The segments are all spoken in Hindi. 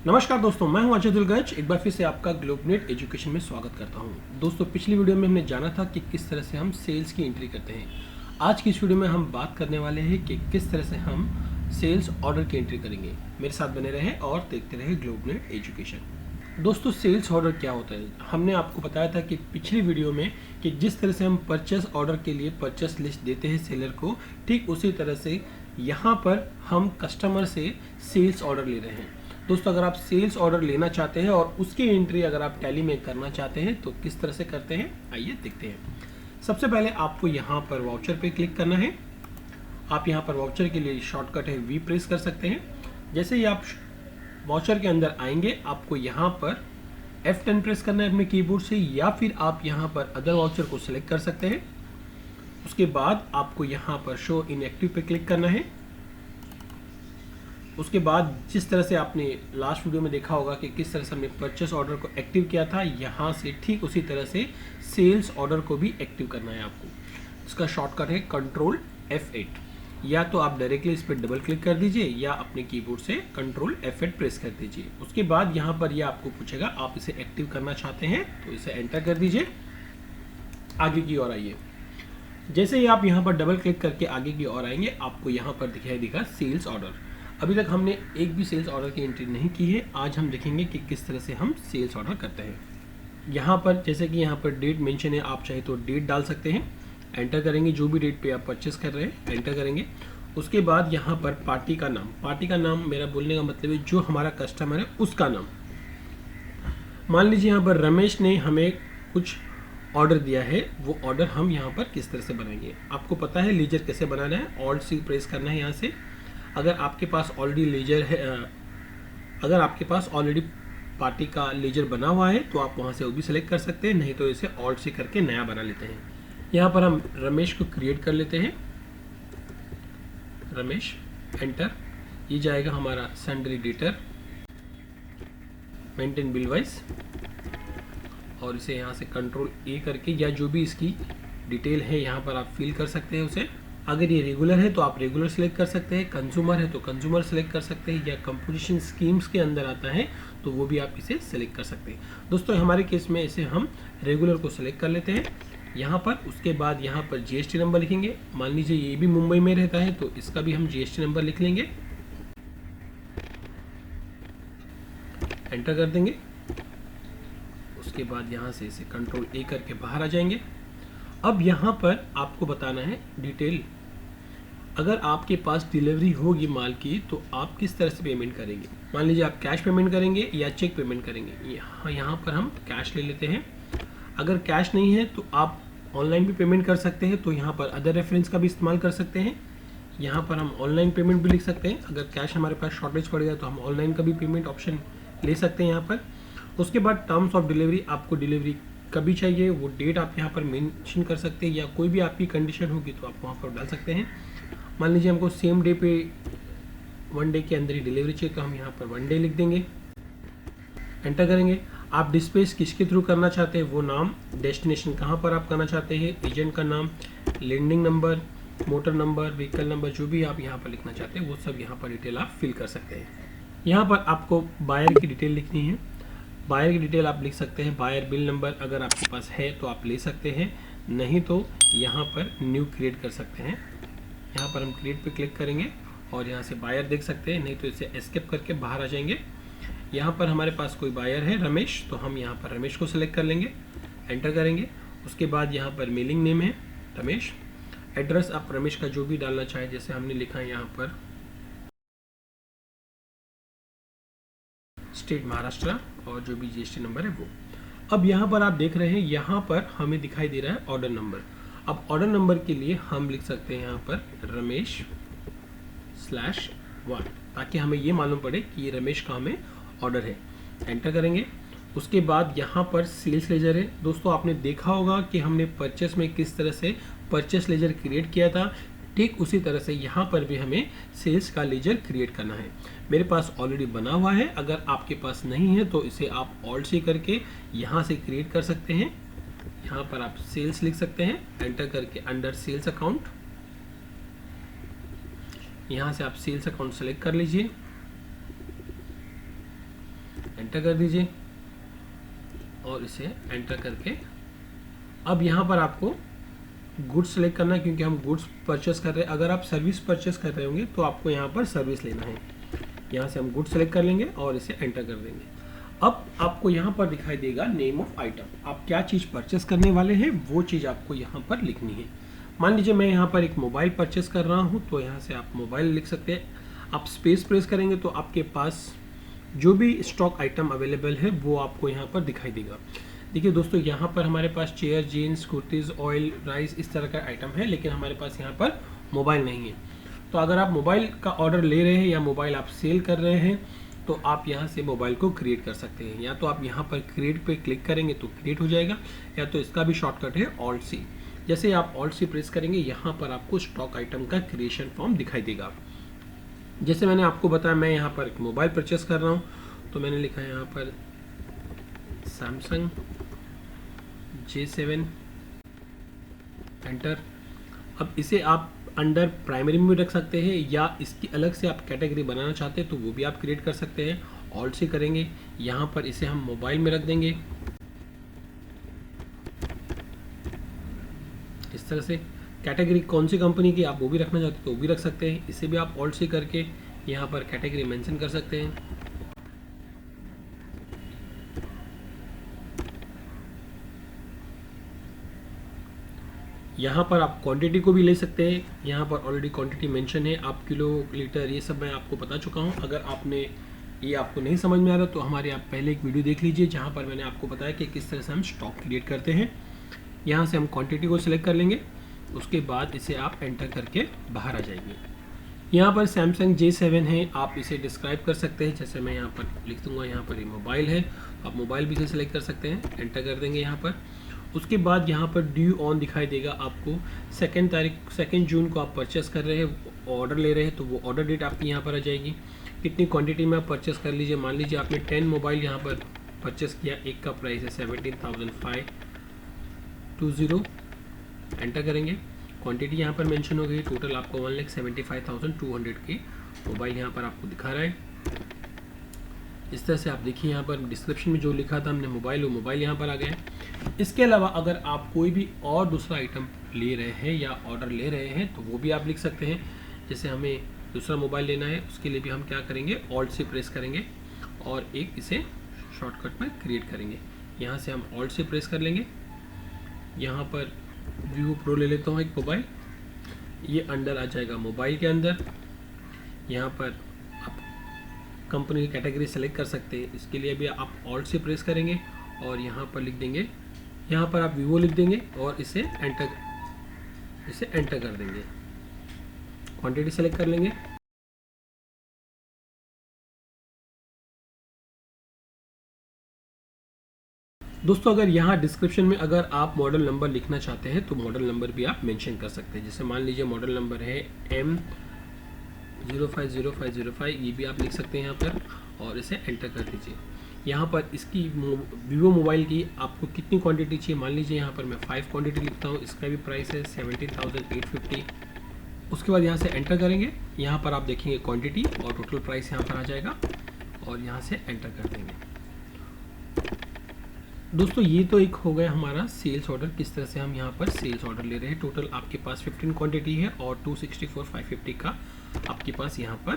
नमस्कार दोस्तों, मैं हूं अजय दुलगंज। एक बार फिर से आपका ग्लोबनेट एजुकेशन में स्वागत करता हूं। दोस्तों, पिछली वीडियो में हमने जाना था कि किस तरह से हम सेल्स की एंट्री करते हैं। आज की इस वीडियो में हम बात करने वाले हैं कि किस तरह से हम सेल्स ऑर्डर की एंट्री करेंगे। मेरे साथ बने रहें और देखते रहें ग्लोबनेट एजुकेशन। दोस्तों, सेल्स ऑर्डर क्या होता है? हमने आपको बताया था कि पिछली वीडियो में कि जिस तरह से हम परचेस ऑर्डर के लिए परचेस लिस्ट देते हैं सेलर को, ठीक उसी तरह से यहाँ पर हम कस्टमर से सेल्स ऑर्डर ले रहे हैं। दोस्तों, अगर आप सेल्स ऑर्डर लेना चाहते हैं और उसकी एंट्री अगर आप टैली में करना चाहते हैं तो किस तरह से करते हैं, आइए देखते हैं। सबसे पहले आपको यहाँ पर वाउचर पे क्लिक करना है। आप यहाँ पर वाउचर के लिए शॉर्टकट है वी प्रेस कर सकते हैं। जैसे ही आप वाउचर के अंदर आएंगे, आपको यहाँ पर F10 प्रेस करना है अपने कीबोर्ड से, या फिर आप यहाँ पर अदर वाउचर को सिलेक्ट कर सकते हैं। उसके बाद आपको यहाँ पर शो इनएक्टिव पे क्लिक करना है। उसके बाद जिस तरह से आपने लास्ट वीडियो में देखा होगा कि किस तरह से हमने परचेस ऑर्डर को एक्टिव किया था, यहाँ से ठीक उसी तरह से सेल्स ऑर्डर को भी एक्टिव करना है आपको। इसका शॉर्टकट है कंट्रोल F8। या तो आप डायरेक्टली इस पर डबल क्लिक कर दीजिए या अपने कीबोर्ड से कंट्रोल F8 प्रेस कर दीजिए। उसके बाद यहाँ पर यह आपको पूछेगा आप इसे एक्टिव करना चाहते हैं तो इसे एंटर कर दीजिए। आगे की ओर आइए। जैसे ही आप यहाँ पर डबल क्लिक करके आगे की ओर आएंगे, आपको यहाँ पर दिखाई देगा सेल्स ऑर्डर। अभी तक हमने एक भी सेल्स ऑर्डर की एंट्री नहीं की है। आज हम देखेंगे कि किस तरह से हम सेल्स ऑर्डर करते हैं। यहाँ पर जैसे कि यहाँ पर डेट मेंशन है, आप चाहे तो डेट डाल सकते हैं। एंटर करेंगे, जो भी डेट पे आप परचेस कर रहे हैं एंटर करेंगे। उसके बाद यहाँ पर पार्टी का नाम मेरा बोलने का मतलब है जो हमारा कस्टमर है उसका नाम। मान लीजिए यहाँ पर रमेश ने हमें कुछ ऑर्डर दिया है, वो ऑर्डर हम यहाँ पर किस तरह से बनाएंगे। आपको पता है लेजर कैसे बनाना है। ऑल्ट सी प्रेस करना है यहाँ से। अगर आपके पास ऑलरेडी लेजर है, अगर आपके पास ऑलरेडी पार्टी का लेजर बना हुआ है तो आप वहाँ से वो भी सिलेक्ट कर सकते हैं, नहीं तो इसे ऑल्ट से करके नया बना लेते हैं। यहाँ पर हम रमेश को क्रिएट कर लेते हैं। रमेश, एंटर। ये जाएगा हमारा sundry debtor, maintain bill wise, और इसे यहाँ से कंट्रोल A करके या जो भी इसकी डिटेल है यहाँ पर आप फिल कर सकते हैं उसे। अगर ये रेगुलर है तो आप रेगुलर सेलेक्ट कर सकते हैं, कंज्यूमर है तो कंज्यूमर सेलेक्ट कर सकते हैं, या कंपोजिशन स्कीम्स के अंदर आता है तो वो भी आप इसे सेलेक्ट कर सकते हैं। दोस्तों, हमारे केस में इसे हम रेगुलर को सेलेक्ट कर लेते हैं यहाँ पर। उसके बाद यहाँ पर GST नंबर लिखेंगे। मान लीजिए ये भी मुंबई में रहता है तो इसका भी हम GST नंबर लिख लेंगे, एंटर कर देंगे। उसके बाद यहाँ से इसे कंट्रोल A करके बाहर आ जाएंगे। अब यहाँ पर आपको बताना है डिटेल। अगर आपके पास डिलीवरी होगी माल की तो आप किस तरह से पेमेंट करेंगे। मान लीजिए आप कैश पेमेंट करेंगे या चेक पेमेंट करेंगे। यहाँ पर हम कैश ले लेते हैं। अगर कैश नहीं है तो आप ऑनलाइन भी पेमेंट कर सकते हैं, तो यहाँ पर अदर रेफरेंस का भी इस्तेमाल कर सकते हैं। यहाँ पर हम ऑनलाइन पेमेंट भी लिख सकते हैं। अगर कैश हमारे पास शॉर्टेज पड़ गया तो हम ऑनलाइन का भी पेमेंट ऑप्शन ले सकते हैं यहाँ पर। उसके बाद टर्म्स ऑफ डिलीवरी, आपको डिलीवरी कभी चाहिए वो डेट आप यहाँ पर मेंशन कर सकते हैं, या कोई भी आपकी कंडीशन होगी तो आप वहाँ पर डाल सकते हैं। मान लीजिए हमको सेम डे पे 1 डे के अंदर ही डिलीवरी चाहिए तो हम यहाँ पर 1 डे लिख देंगे, एंटर करेंगे। आप डिस्पैच किसके थ्रू करना चाहते हैं वो नाम, डेस्टिनेशन कहाँ पर आप करना चाहते हैं, एजेंट का नाम, landing number, motor number, vehicle number, जो भी आप यहाँ पर लिखना चाहते हैं वो सब यहाँ पर डिटेल आप फिल कर सकते हैं। यहाँ पर आपको बायर की डिटेल लिखनी है। बायर की डिटेल आप लिख सकते हैं। बायर बिल नंबर अगर आपके पास है तो आप ले सकते हैं, नहीं तो यहाँ पर न्यू क्रिएट कर सकते हैं। यहाँ पर हम क्रिएट पे क्लिक करेंगे और यहाँ से बायर देख सकते हैं, नहीं तो इसे एस्केप करके बाहर आ जाएंगे। यहाँ पर हमारे पास कोई बायर है रमेश, तो हम यहाँ पर रमेश को सिलेक्ट कर लेंगे, एंटर करेंगे। उसके बाद यहाँ पर मेलिंग नेम है रमेश। एड्रेस आप रमेश का जो भी डालना चाहें, जैसे हमने लिखा है यहाँ पर स्टेट महाराष्ट्र, और जो भी GST नंबर है वो। अब यहाँ पर आप देख रहे हैं, यहाँ पर हमें दिखाई दे रहा है ऑर्डर नंबर। अब ऑर्डर नंबर के लिए हम लिख सकते हैं यहाँ पर रमेश/1, ताकि हमें ये मालूम पड़े कि ये रमेश का हमें ऑर्डर है। एंटर करेंगे। उसके बाद यहाँ पर सेल्स लेजर है। दोस्तों, आपने देखा होगा कि हमने परचेस में किस तरह से परचेस लेजर क्रिएट किया था, ठीक उसी तरह से यहाँ पर भी हमें सेल्स का लेजर क्रिएट करना है। मेरे पास ऑलरेडी बना हुआ है, अगर आपके पास नहीं है तो इसे आप ऑल्ट से करके यहाँ से क्रिएट कर सकते हैं। यहाँ पर आप सेल्स लिख सकते हैं, एंटर करके अंडर सेल्स अकाउंट यहाँ से आप सेल्स अकाउंट सेलेक्ट कर लीजिए। एंटर कर दीजिए और इसे एंटर करके अब यहाँ पर आपको गुड्स सेलेक्ट करना है, क्योंकि हम गुड्स परचेस कर रहे हैं। अगर आप सर्विस परचेस कर रहे होंगे तो आपको यहाँ पर सर्विस लेना है। यहाँ से हम गुड्स सेलेक्ट कर लेंगे और इसे एंटर कर देंगे। अब आपको यहाँ पर दिखाई देगा नेम ऑफ आइटम। आप क्या चीज़ परचेस करने वाले हैं वो चीज़ आपको यहाँ पर लिखनी है। मान लीजिए मैं यहाँ पर एक मोबाइल परचेस कर रहा हूँ, तो यहाँ से आप मोबाइल लिख सकते हैं। आप स्पेस प्रेस करेंगे तो आपके पास जो भी स्टॉक आइटम अवेलेबल है वो आपको यहाँ पर दिखाई देगा। देखिए दोस्तों, यहाँ पर हमारे पास chair, jeans, kurtis, oil, rice इस तरह का आइटम है, लेकिन हमारे पास यहाँ पर मोबाइल नहीं है। तो अगर आप मोबाइल का ऑर्डर ले रहे हैं या मोबाइल आप सेल कर रहे हैं तो आप यहाँ से मोबाइल को क्रिएट कर सकते हैं। या तो आप यहाँ पर क्रिएट पे क्लिक करेंगे तो क्रिएट हो जाएगा, या तो इसका भी शॉर्टकट है ऑल्ट सी। जैसे आप ऑल्ट सी प्रेस करेंगे यहाँ पर आपको स्टॉक आइटम का क्रिएशन फॉर्म दिखाई देगा। जैसे मैंने आपको बताया, मैं यहाँ पर एक मोबाइल परचेस कर रहा हूँ, तो मैंने लिखा है यहाँ पर सैमसंग J7, एंटर। अब इसे आप अंडर प्राइमरी में भी रख सकते हैं, या इसकी अलग से आप कैटेगरी बनाना चाहते हैं तो वो भी आप क्रिएट कर सकते हैं। ऑल्ट से करेंगे, यहाँ पर इसे हम मोबाइल में रख देंगे इस तरह से। कैटेगरी कौन सी कंपनी की आप वो भी रखना चाहते हैं तो वो भी रख सकते हैं। इसे भी आप ऑल्ट से करके यहाँ पर कैटेगरी मेंशन कर सकते हैं। यहाँ पर आप क्वांटिटी को भी ले सकते हैं। यहाँ पर ऑलरेडी क्वांटिटी मेंशन है, आप किलो, लीटर, ये सब मैं आपको बता चुका हूँ। अगर आपने ये आपको नहीं समझ में आ रहा तो हमारे आप पहले एक वीडियो देख लीजिए जहाँ पर मैंने आपको बताया कि किस तरह से हम स्टॉक क्रिएट करते हैं। यहाँ से हम क्वांटिटी को सिलेक्ट कर लेंगे, उसके बाद इसे आप एंटर करके बाहर आ जाएंगे। यहाँ पर सैमसंग J7 है, आप इसे डिस्क्राइब कर सकते हैं। जैसे मैं यहाँ पर लिख दूँगा, यहाँ पर ये मोबाइल है, आप मोबाइल भी इसे सिलेक्ट कर सकते हैं, एंटर कर देंगे यहाँ पर। उसके बाद यहाँ पर ड्यू ऑन दिखाई देगा आपको। 2 जून को आप परचेस कर रहे हैं, ऑर्डर ले रहे हैं, तो वो ऑर्डर डेट आपकी यहाँ पर आ जाएगी। कितनी क्वांटिटी में आप परचेस कर लीजिए। मान लीजिए आपने 10 मोबाइल यहाँ पर परचेस किया, एक का प्राइस है 17,520, एंटर करेंगे। क्वांटिटी यहाँ पर मेंशन हो गई, टोटल आपको 1,75,200 के मोबाइल यहाँ पर आपको दिखा रहा है। इस तरह से आप देखिए यहाँ पर डिस्क्रिप्शन में जो लिखा था हमने मोबाइल, वो मोबाइल यहाँ पर आ गया है। इसके अलावा अगर आप कोई भी और दूसरा आइटम ले रहे हैं या ऑर्डर ले रहे हैं तो वो भी आप लिख सकते हैं। जैसे हमें दूसरा मोबाइल लेना है, उसके लिए भी हम क्या करेंगे, ऑल्ट से प्रेस करेंगे और एक इसे शॉर्टकट में क्रिएट करेंगे। यहाँ से हम ऑल्ट से प्रेस कर लेंगे। यहाँ पर वीवो प्रो ले लेता हूँ एक मोबाइल, ये अंडर आ जाएगा मोबाइल के अंदर। यहाँ पर आप कंपनी की कैटेगरी सेलेक्ट कर सकते हैं, इसके लिए भी आप ऑल्ट से प्रेस करेंगे और यहाँ पर लिख देंगे, यहाँ पर आप वीवो लिख देंगे और इसे एंटर कर देंगे। क्वांटिटी सेलेक्ट कर लेंगे। दोस्तों, अगर यहाँ डिस्क्रिप्शन में अगर आप मॉडल नंबर लिखना चाहते हैं तो मॉडल नंबर भी आप मेंशन कर सकते हैं। जैसे मान लीजिए मॉडल नंबर है M050505, ये भी आप लिख सकते हैं यहाँ पर और इसे एंटर कर दीजिए। यहाँ पर इसकी वीवो मोबाइल की आपको कितनी क्वांटिटी चाहिए, मान लीजिए यहाँ पर मैं 5 क्वांटिटी लिखता हूँ, इसका भी प्राइस है 17,850। उसके बाद यहाँ से एंटर करेंगे, यहाँ पर आप देखेंगे क्वांटिटी और टोटल प्राइस यहाँ पर आ जाएगा और यहाँ से एंटर कर देंगे। दोस्तों, ये तो एक हो गया हमारा सेल्स ऑर्डर, किस तरह से हम यहाँ पर सेल्स ऑर्डर ले रहे हैं। टोटल आपके पास 15 क्वांटिटी है और 264,550 का आपके पास यहाँ पर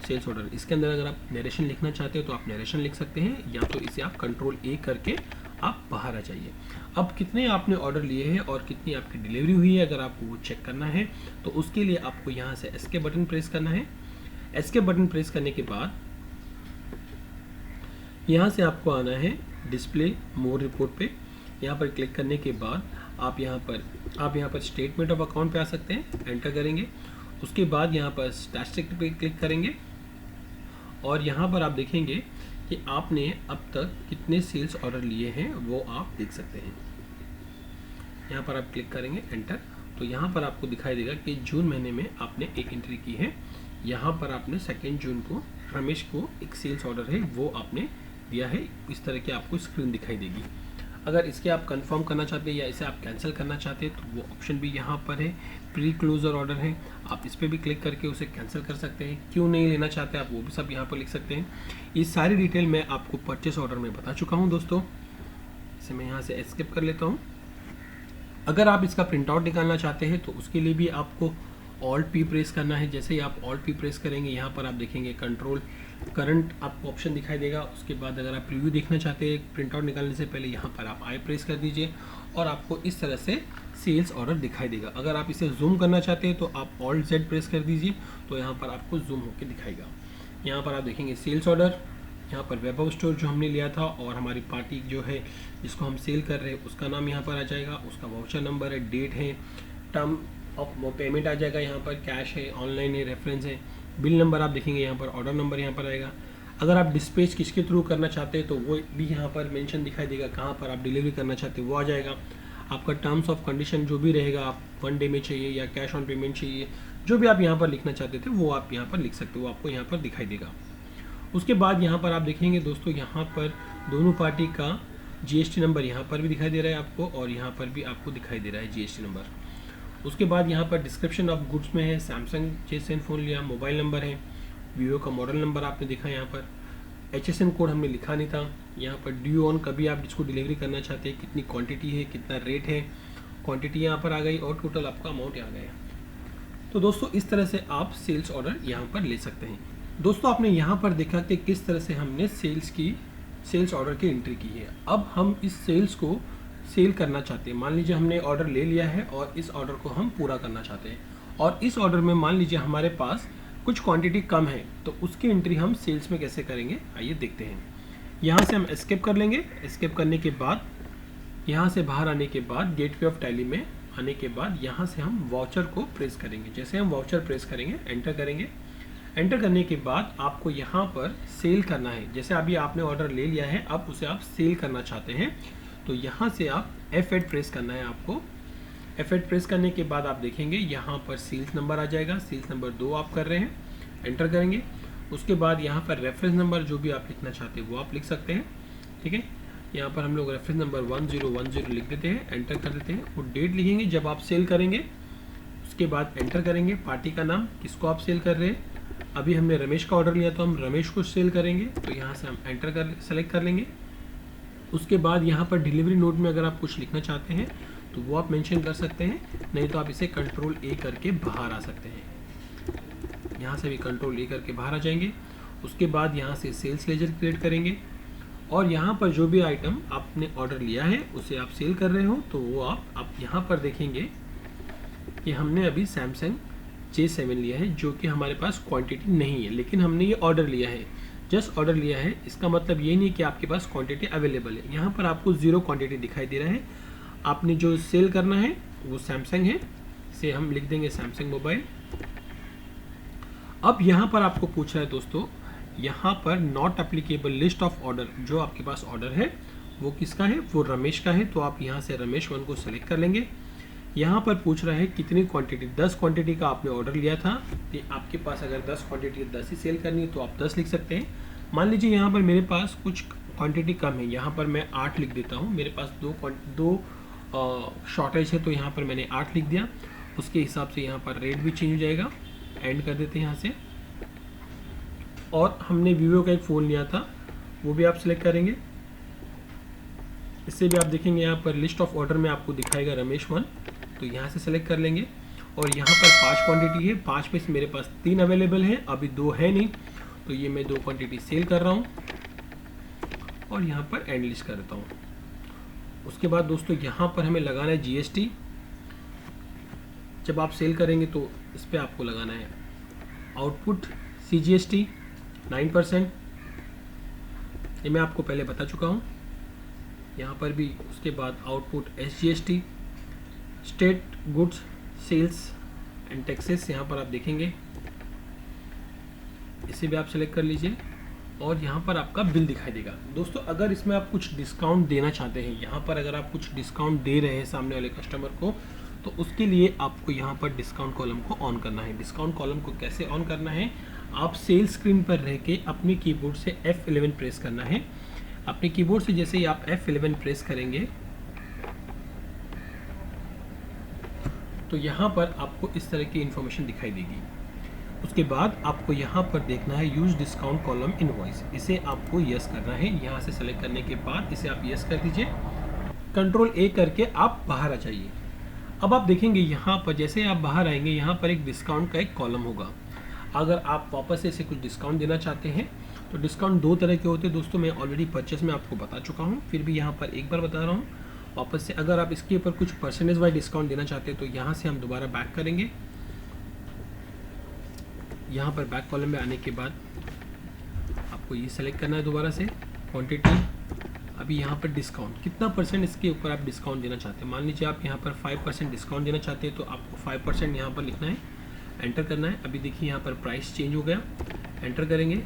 सेल्स ऑर्डर। इसके अंदर अगर आप नरेशन लिखना चाहते हो तो आप नरेशन लिख सकते हैं, या तो इसे आप कंट्रोल A करके आप बाहर आ जाइए। अब कितने आपने ऑर्डर लिए हैं और कितनी आपकी डिलीवरी हुई है, अगर आपको वो चेक करना है तो उसके लिए आपको यहाँ से एस्केप बटन प्रेस करना है। एस्केप बटन प्रेस करने के बाद यहाँ से आपको आना है डिस्प्ले मोर रिपोर्ट पे। यहाँ पर क्लिक करने के बाद आप यहाँ पर स्टेटमेंट ऑफ अकाउंट पे आ सकते हैं, एंटर करेंगे। उसके बाद यहाँ पर स्टैटिस्टिक पे क्लिक करेंगे और यहाँ पर आप देखेंगे कि आपने अब तक कितने सेल्स ऑर्डर लिए हैं वो आप देख सकते हैं। यहाँ पर आप क्लिक करेंगे, एंटर, तो यहाँ पर आपको दिखाई देगा कि जून महीने में आपने एक एंट्री की है। यहाँ पर आपने 2 जून को रमेश को एक सेल्स ऑर्डर है वो आपने दिया है। इस तरह की आपको स्क्रीन दिखाई देगी। अगर इसके आप कंफर्म करना चाहते हैं या इसे आप कैंसिल करना चाहते हैं तो वो ऑप्शन भी यहाँ पर है, प्री क्लोजर ऑर्डर है, आप इस पर भी क्लिक करके उसे कैंसिल कर सकते हैं। क्यों नहीं लेना चाहते आप वो भी सब यहाँ पर लिख सकते हैं। ये सारी डिटेल मैं आपको परचेस ऑर्डर में बता चुका हूँ दोस्तों। इसे मैं यहाँ से एस्केप कर लेता हूँ। अगर आप इसका प्रिंट आउट निकालना चाहते हैं तो उसके लिए भी आपको ऑल्ट पी प्रेस करना है। जैसे ही आप ऑल्ट पी प्रेस करेंगे यहाँ पर आप देखेंगे कंट्रोल करंट आपको ऑप्शन दिखाई देगा। उसके बाद अगर आप प्रीव्यू देखना चाहते हैं प्रिंट आउट निकालने से पहले यहाँ पर आप आई प्रेस कर दीजिए और आपको इस तरह से सेल्स ऑर्डर दिखाई देगा। अगर आप इसे जूम करना चाहते हैं तो आप ऑल्ट जेड प्रेस कर दीजिए तो यहाँ पर आपको जूम होकर दिखाएगा। यहाँ पर आप देखेंगे सेल्स ऑर्डर, यहाँ पर वेब स्टोर जो हमने लिया था और हमारी पार्टी जो है जिसको हम सेल कर रहे हैं उसका नाम यहाँ पर आ जाएगा, उसका वाउचर नंबर है, डेट है, टर्म ऑफ पेमेंट आ जाएगा, यहाँ पर कैश है, ऑनलाइन है, रेफरेंस है, बिल नंबर आप देखेंगे यहाँ पर, ऑर्डर नंबर यहाँ पर आएगा। अगर आप डिस्पैच किसके थ्रू करना चाहते हैं तो वो भी यहाँ पर मेंशन दिखाई देगा, कहाँ पर आप डिलीवरी करना चाहते हैं वो आ जाएगा। आपका टर्म्स ऑफ कंडीशन जो भी रहेगा, आप 1 डे में चाहिए या कैश ऑन पेमेंट चाहिए, जो भी आप यहाँ पर लिखना चाहते थे वो आप यहाँ पर लिख सकते हो, वो आपको यहाँ पर दिखाई देगा। उसके बाद यहाँ पर आप देखेंगे दोस्तों यहाँ पर दोनों पार्टी का GST नंबर यहाँ पर भी दिखाई दे रहा है आपको और यहाँ पर भी आपको दिखाई दे रहा है GST नंबर। उसके बाद यहाँ पर डिस्क्रिप्शन ऑफ गुड्स में है, सैमसंग JSN फ़ोन लिया, मोबाइल नंबर है, वीवो का मॉडल नंबर आपने दिखा, यहाँ पर HSN कोड हमने लिखा नहीं था। यहाँ पर ड्यू ऑन कभी आप जिसको डिलीवरी करना चाहते हैं, कितनी क्वांटिटी है, कितना रेट है, क्वांटिटी यहाँ पर आ गई और टोटल आपका अमाउंट आ गया। तो दोस्तों इस तरह से आप सेल्स ऑर्डर यहाँ पर ले सकते हैं। दोस्तों आपने यहाँ पर देखा कि किस तरह से हमने सेल्स ऑर्डर की एंट्री की है। अब हम इस सेल्स को सेल करना चाहते हैं। मान लीजिए हमने ऑर्डर ले लिया है और इस ऑर्डर को हम पूरा करना चाहते हैं और इस ऑर्डर में मान लीजिए हमारे पास कुछ क्वांटिटी कम है तो उसकी एंट्री हम सेल्स में कैसे करेंगे आइए देखते हैं। यहाँ से हम एस्केप कर लेंगे। एस्केप करने के बाद यहाँ से बाहर आने के बाद गेटवे ऑफ टैली में आने के बाद यहाँ से हम वाउचर को प्रेस करेंगे। जैसे हम वाउचर प्रेस करेंगे, एंटर करेंगे, एंटर करने के बाद आपको यहाँ पर सेल करना है। जैसे अभी आपने ऑर्डर ले लिया है, अब उसे आप सेल करना चाहते हैं तो यहाँ से आप F8 प्रेस करना है। आपको F8 प्रेस करने के बाद आप देखेंगे यहाँ पर सेल्स नंबर आ जाएगा। सेल्स नंबर 2 आप कर रहे हैं, एंटर करेंगे। उसके बाद यहाँ पर रेफरेंस नंबर जो भी आप लिखना चाहते हैं वो आप लिख सकते हैं, ठीक है। यहाँ पर हम लोग रेफरेंस नंबर 1010 लिख देते हैं, एंटर कर देते हैं। वो डेट लिखेंगे जब आप सेल करेंगे। उसके बाद एंटर करेंगे पार्टी का नाम, किसको आप सेल कर रहे हैं। अभी हमने रमेश का ऑर्डर लिया तो हम रमेश को सेल करेंगे, तो यहाँ से हम एंटर कर सेलेक्ट कर लेंगे। उसके बाद यहाँ पर डिलीवरी नोट में अगर आप कुछ लिखना चाहते हैं तो वो आप मेंशन कर सकते हैं, नहीं तो आप इसे कंट्रोल A करके बाहर आ सकते हैं। यहाँ से भी कंट्रोल A करके बाहर आ जाएंगे। उसके बाद यहाँ से सेल्स लेजर क्रिएट करेंगे और यहाँ पर जो भी आइटम आपने ऑर्डर लिया है उसे आप सेल कर रहे हो तो वो आप यहाँ पर देखेंगे कि हमने अभी सैमसंग J7 लिया है जो कि हमारे पास क्वांटिटी नहीं है, लेकिन हमने ये ऑर्डर लिया है, जस्ट ऑर्डर लिया है। इसका मतलब ये नहीं कि आपके पास क्वांटिटी अवेलेबल है। यहाँ पर आपको 0 क्वांटिटी दिखाई दे रहा है। आपने जो सेल करना है वो सैमसंग है, इसे हम लिख देंगे सैमसंग मोबाइल। अब यहाँ पर आपको पूछ रहा है दोस्तों, यहाँ पर not applicable list of order, जो आपके पास ऑर्डर है वो किसका है, वो रमेश का है। तो आप यहाँ से रमेश 1 को सेलेक्ट कर लेंगे। यहाँ पर पूछ रहा है कितनी क्वांटिटी, 10 क्वांटिटी का आपने ऑर्डर लिया था। कि आपके पास अगर 10 क्वांटिटी 10 ही सेल करनी है तो आप 10 लिख सकते हैं। मान लीजिए यहाँ पर मेरे पास कुछ क्वांटिटी कम है, यहाँ पर मैं 8 लिख देता हूँ। मेरे पास दो शॉर्टेज है तो यहाँ पर मैंने 8 लिख दिया। उसके हिसाब से यहाँ पर रेट भी चेंज हो जाएगा। एंड कर देते हैं यहाँ से। और हमने वीवो का एक फ़ोन लिया था वो भी आप सिलेक्ट करेंगे। इससे भी आप देखेंगे यहाँ पर लिस्ट ऑफ ऑर्डर में आपको दिखाएगा रमेश 1, तो यहाँ से सेलेक्ट कर लेंगे। और यहाँ पर 5 क्वांटिटी है, 5 में से मेरे पास 3 अवेलेबल है, अभी 2 है नहीं, तो ये मैं 2 क्वांटिटी सेल कर रहा हूँ और यहाँ पर एंड लिस्ट कर देता हूँ। उसके बाद दोस्तों यहाँ पर हमें लगाना है GST। जब आप सेल करेंगे तो इस पर आपको लगाना है आउटपुट CGST 9%। ये मैं आपको पहले बता चुका हूँ। यहाँ पर भी उसके बाद output SGST, state goods sales and taxes, यहाँ पर आप देखेंगे, इसे भी आप सेलेक्ट कर लीजिए और यहाँ पर आपका बिल दिखाई देगा। दोस्तों अगर इसमें आप कुछ डिस्काउंट देना चाहते हैं, यहाँ पर अगर आप कुछ डिस्काउंट दे रहे हैं सामने वाले कस्टमर को, तो उसके लिए आपको यहाँ पर डिस्काउंट कॉलम को ऑन करना है। डिस्काउंट कॉलम को कैसे ऑन करना है, आप सेल स्क्रीन पर रह के अपने कीबोर्ड से F11 प्रेस करना है। अपने कीबोर्ड से जैसे ही आप F11 प्रेस करेंगे तो यहाँ पर आपको इस तरह की इंफॉर्मेशन दिखाई देगी। उसके बाद आपको यहाँ पर देखना है यूज डिस्काउंट कॉलम इनवॉइस, इसे आपको यस करना है। यहाँ से सेलेक्ट करने के बाद इसे आप यस कर दीजिए, कंट्रोल A करके आप बाहर आ जाइए। अब आप देखेंगे यहाँ पर जैसे आप बाहर आएंगे यहाँ पर एक डिस्काउंट का एक कॉलम होगा। अगर आप वापस से इसे कुछ डिस्काउंट देना चाहते हैं तो डिस्काउंट दो तरह के होते हैं दोस्तों, मैं ऑलरेडी परचेस में आपको बता चुका हूँ, फिर भी यहाँ पर एक बार बता रहा हूँ वापस से। अगर आप इसके ऊपर कुछ परसेंटेज वाइज डिस्काउंट देना चाहते हैं तो यहाँ से हम दोबारा बैक करेंगे। यहाँ पर बैक कॉलम में आने के बाद आपको ये सेलेक्ट करना है दोबारा से क्वांटिटी। अभी यहाँ पर डिस्काउंट कितना परसेंट इसके ऊपर आप डिस्काउंट देना चाहते हैं। मान लीजिए आप यहाँ पर 5% डिस्काउंट देना चाहते हैं तो आपको 5% यहाँ पर लिखना है, एंटर करना है। अभी देखिए यहाँ पर प्राइस चेंज हो गया, एंटर करेंगे,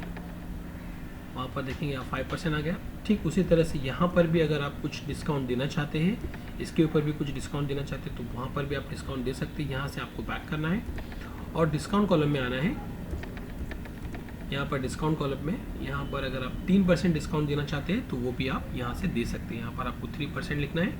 वहाँ पर देखेंगे आप 5% आ गया। ठीक उसी तरह से यहाँ पर भी अगर आप कुछ डिस्काउंट देना चाहते हैं, इसके ऊपर भी कुछ डिस्काउंट देना चाहते हैं तो वहाँ पर भी आप डिस्काउंट दे सकते हैं। यहाँ से आपको बैक करना है और डिस्काउंट कॉलम में आना है। यहाँ पर डिस्काउंट कॉलम में यहाँ पर अगर आप 3% डिस्काउंट देना चाहते हैं तो वो भी आप यहाँ से दे सकते हैं। यहाँ पर आपको 3% लिखना है।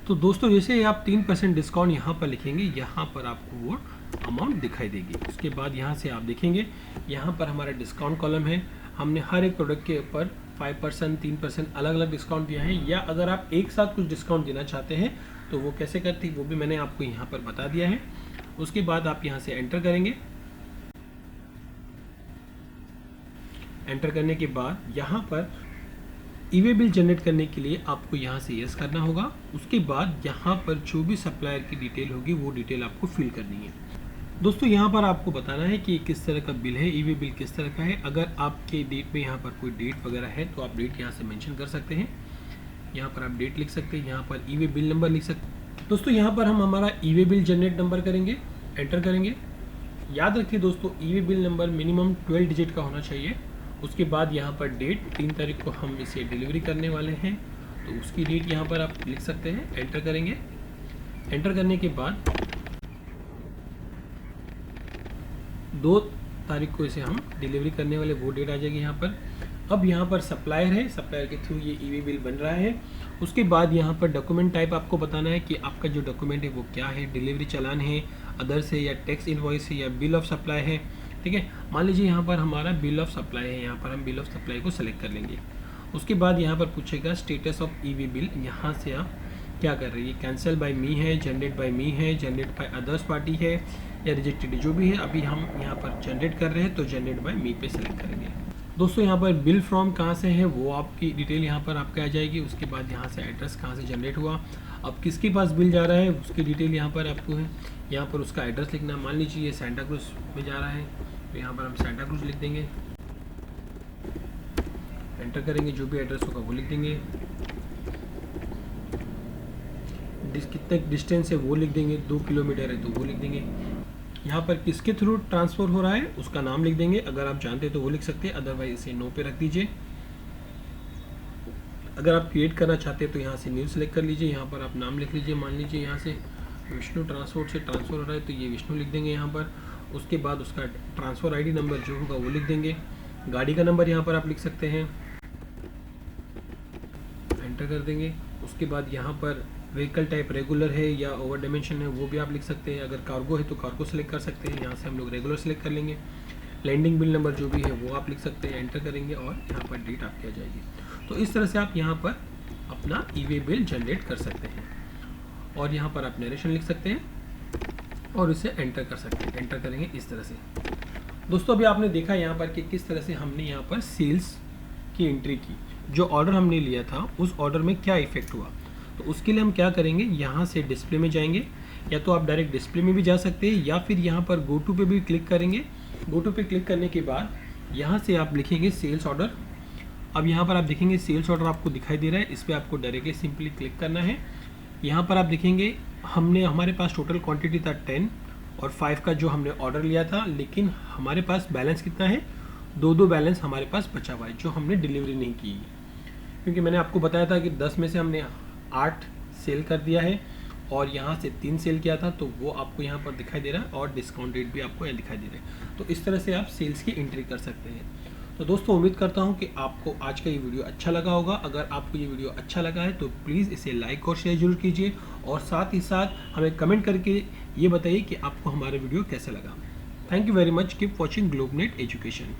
तो दोस्तों जैसे ही आप 3% डिस्काउंट यहाँ पर लिखेंगे, यहाँ पर आपको वो अमाउंट दिखाई देगी। उसके बाद यहाँ से आप देखेंगे यहाँ पर हमारा डिस्काउंट कॉलम है। हमने हर एक प्रोडक्ट के ऊपर 5%, 3% अलग अलग डिस्काउंट दिया है। या अगर आप एक साथ कुछ डिस्काउंट देना चाहते हैं तो वो कैसे करती है वो भी मैंने आपको यहाँ पर बता दिया है। उसके बाद आप यहाँ से एंटर करेंगे। एंटर करने के बाद यहाँ पर ई-वे बिल जनरेट करने के लिए आपको यहाँ से यस करना होगा। उसके बाद यहाँ पर जो भी सप्लायर की डिटेल होगी वो डिटेल आपको फिल करनी है। दोस्तों यहाँ पर आपको बताना है कि किस तरह का बिल है, ई-वे बिल किस तरह का है। अगर आपके डेट में यहाँ पर कोई डेट वगैरह है तो आप डेट यहाँ से मेंशन कर सकते हैं। यहाँ पर आप डेट लिख सकते हैं, यहाँ पर ई-वे बिल नंबर लिख सकते हैं। दोस्तों यहाँ पर हम हमारा ई-वे बिल जनरेट नंबर करेंगे, एंटर करेंगे। याद रखिए दोस्तों e-way bill number minimum 12 digit का होना चाहिए। उसके बाद यहाँ पर डेट 3 तारीख को हम इसे डिलीवरी करने वाले हैं तो उसकी डेट यहाँ पर आप लिख सकते हैं, एंटर करेंगे। एंटर करने के बाद 2 तारीख को इसे हम डिलीवरी करने वाले वो डेट आ जाएगी यहाँ पर। अब यहाँ पर सप्लायर है, सप्लायर के थ्रू ये ई-वे बिल बन रहा है। उसके बाद यहाँ पर डॉक्यूमेंट टाइप आपको बताना है कि आपका जो डॉक्यूमेंट है वो क्या है, डिलीवरी चालान है, अदर्स है या टैक्स इनवॉइस है या बिल ऑफ सप्लाई है। ठीक है, मान लीजिए यहाँ पर हमारा बिल ऑफ सप्लाई है, यहाँ पर हम बिल ऑफ सप्लाई को सेलेक्ट कर लेंगे। उसके बाद यहाँ पर पूछेगा स्टेटस ऑफ ई-वे बिल, यहाँ से आप क्या कर रही है, कैंसिल बाय मी है, जनरेट बाय मी है, जनरेट बाय अदर्स पार्टी है या रिजेक्टेड जो भी है। अभी हम यहाँ पर जनरेट कर रहे हैं तो जनरेट बाय मी पे सेलेक्ट करेंगे। दोस्तों यहाँ पर बिल फ्रॉम कहाँ से है वो आपकी डिटेल यहाँ पर आपके आ जाएगी। उसके बाद यहाँ से एड्रेस कहाँ से जनरेट हुआ, अब किसके पास बिल जा रहा है उसकी डिटेल यहाँ पर आपको है। यहाँ पर उसका एड्रेस लिखना है। मान लीजिए ये सेंटा क्रूज में जा रहा है तो यहाँ पर हम सेंटा क्रूज लिख देंगे, एंटर करेंगे, जो भी एड्रेस होगा वो लिख देंगे, कितने डिस्टेंस है वो लिख देंगे, 2 किलोमीटर है तो वो लिख देंगे। यहाँ पर किसके थ्रू ट्रांसफ़र हो रहा है उसका नाम लिख देंगे, अगर आप जानते हैं तो वो लिख सकते हैं, अदरवाइज इसे नो पे रख दीजिए। अगर आप क्रिएट करना चाहते हैं तो यहाँ से न्यू सेलेक्ट कर लीजिए, यहाँ पर आप नाम लिख लीजिए। मान लीजिए यहाँ से विष्णु ट्रांसपोर्ट से ट्रांसफ़र हो रहा है तो ये विष्णु लिख देंगे यहाँ पर। उसके बाद उसका ट्रांसफ़र आईडी नंबर जो होगा वो लिख देंगे, गाड़ी का नंबर यहाँ पर आप लिख सकते हैं, एंटर कर देंगे। उसके बाद यहाँ पर व्हीकल टाइप रेगुलर है या ओवर डायमेंशन है वो भी आप लिख सकते हैं। अगर कार्गो है तो कार्गो सेलेक्ट कर सकते हैं, यहाँ से हम लोग रेगुलर सेलेक्ट कर लेंगे। लैंडिंग बिल नंबर जो भी है वो आप लिख सकते हैं, एंटर करेंगे और यहाँ पर डेट आपकी आ जाएगी। तो इस तरह से आप यहाँ पर अपना ई-वे बिल जनरेट कर सकते हैं और यहाँ पर आप नरेशन लिख सकते हैं और इसे एंटर कर सकते हैं, एंटर करेंगे इस तरह से। दोस्तों अभी आपने देखा यहाँ पर कि किस तरह से हमने यहाँ पर सेल्स की एंट्री की, जो ऑर्डर हमने लिया था उस ऑर्डर में क्या इफेक्ट हुआ। तो उसके लिए हम क्या करेंगे, यहाँ से डिस्प्ले में जाएंगे, या तो आप डायरेक्ट डिस्प्ले में भी जा सकते हैं या फिर यहाँ पर गो टू पे भी क्लिक करेंगे। गो टू पे क्लिक करने के बाद यहाँ से आप लिखेंगे सेल्स ऑर्डर। अब यहाँ पर आप देखेंगे सेल्स ऑर्डर आपको दिखाई दे रहा है, इस पर आपको डायरेक्टली सिंपली क्लिक करना है। यहाँ पर आप देखेंगे हमारे पास टोटल क्वांटिटी था 10 और 5 का जो हमने ऑर्डर लिया था, लेकिन हमारे पास बैलेंस कितना है, 2 बैलेंस हमारे पास बचा हुआ है जो हमने डिलीवरी नहीं की। क्योंकि मैंने आपको बताया था कि 10 में से हमने 8 सेल कर दिया है और यहाँ से 3 सेल किया था, तो वो आपको यहाँ पर दिखाई दे रहा है और डिस्काउंट रेट भी आपको यहाँ दिखाई दे रहा है। तो इस तरह से आप सेल्स की एंट्री कर सकते हैं। तो दोस्तों उम्मीद करता हूँ कि आपको आज का ये वीडियो अच्छा लगा होगा। अगर आपको ये वीडियो अच्छा लगा है तो प्लीज़ इसे लाइक और शेयर जरूर कीजिए, और साथ ही साथ हमें कमेंट करके ये बताइए कि आपको हमारा वीडियो कैसा लगा। Thank you very much. Keep watching Globenet education.